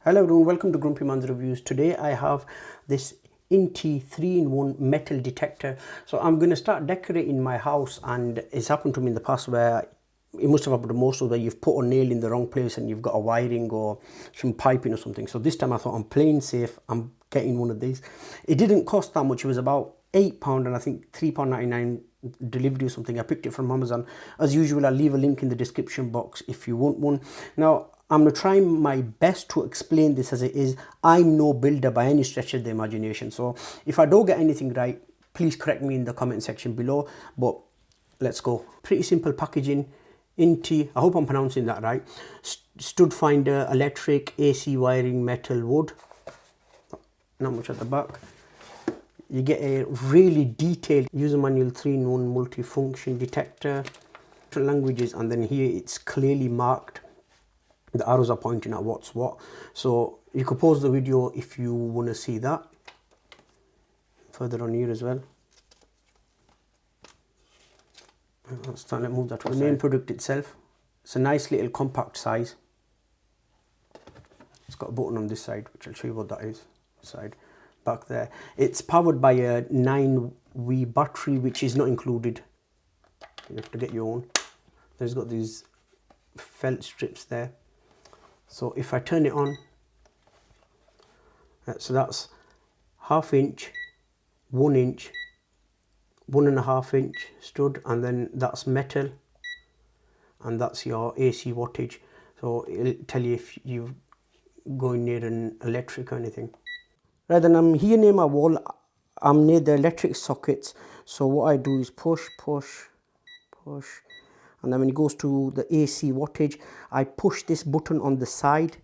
Hello everyone, welcome to GrumpyMan's Reviews. Today I have this INTEY 3-in-1 metal detector. So I'm going to start decorating my house, and it's happened to me in the past where it must have happened to most of where you've put a nail in the wrong place and you've got a wiring or some piping or something. So this time I thought I'm playing safe, I'm getting one of these. It didn't cost that much, it was about £8 and I think £3.99 delivery or something. I picked it from Amazon. As usual, I'll leave a link in the description box if you want one. Now I'm going to try my best to explain this as it is. I'm no builder by any stretch of the imagination, so if I don't get anything right, please correct me in the comment section below. But let's go. Pretty simple packaging. INTEY, I hope I'm pronouncing that right. Stud finder, electric, AC wiring, metal, wood. Not much at the back. You get a really detailed user manual 3-in-1 multifunction detector, different languages, and then here it's clearly marked. The arrows are pointing at what's what. So you could pause the video if you want to see that. Further on here as well. Let's move that to the main product itself. It's a nice little compact size. It's got a button on this side, which I'll show you what that is. Side back there. It's powered by a 9V battery, which is not included. You have to get your own. There's got these felt strips there. So if I turn it on, so that's 1/2 inch, 1 inch, 1.5 inch stud, and then that's metal, and that's your AC wattage. So it'll tell you if you're going near an electric or anything. Right, then I'm here near my wall. I'm near the electric sockets. So what I do is push, push, push. And then when it goes to the AC wattage, I push this button on the side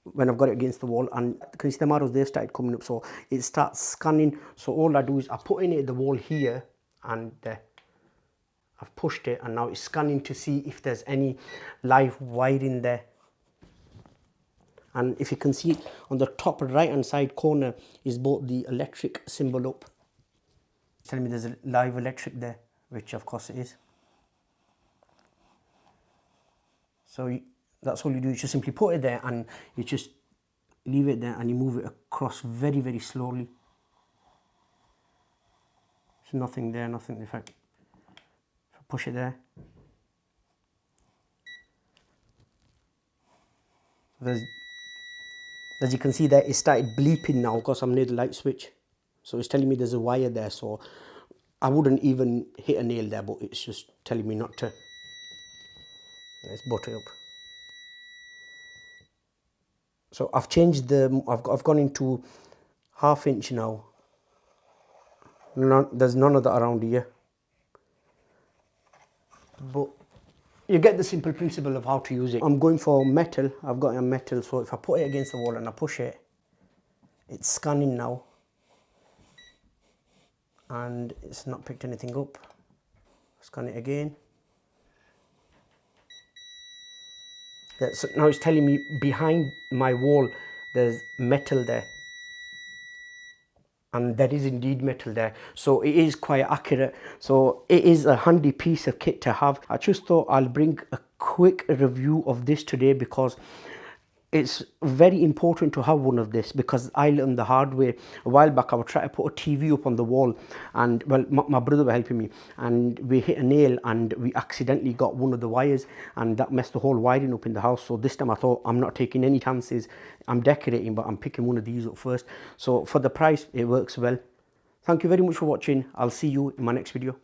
when I've got it against the wall, and can you see the arrows, they've started coming up, so it starts scanning. So all I do is I put in it at the wall here, and I've pushed it, and now it's scanning to see if there's any live wiring there. And if you can see on the top right hand side corner is both the electric symbol up. It's telling me there's a live electric there, which of course it is. So that's all you do, you just simply put it there and you just leave it there and you move it across very, very slowly. There's nothing there, nothing. If I push it there, as you can see there, it started bleeping now because I'm near the light switch. So it's telling me there's a wire there, so I wouldn't even hit a nail there, but it's just telling me not to. Let's butt it up. So I've changed I've gone into 1/2 inch now. There's none of that around here. But you get the simple principle of how to use it. I'm going for metal. I've got a metal, so if I put it against the wall and I push it, it's scanning now. And it's not picked anything up. Scan it again. Yeah, so now it's telling me behind my wall there's metal there, and there is indeed metal there, so it is quite accurate. So it is a handy piece of kit to have. I just thought I'll bring a quick review of this today because it's very important to have one of this, because I learned the hard way. A while back I was trying to put a TV up on the wall, and well, my brother was helping me, and we hit a nail and we accidentally got one of the wires, and that messed the whole wiring up in the house. So this time I thought, I'm not taking any chances. I'm decorating, but I'm picking one of these up first. So for the price, it works well. Thank you very much for watching. I'll see you in my next video.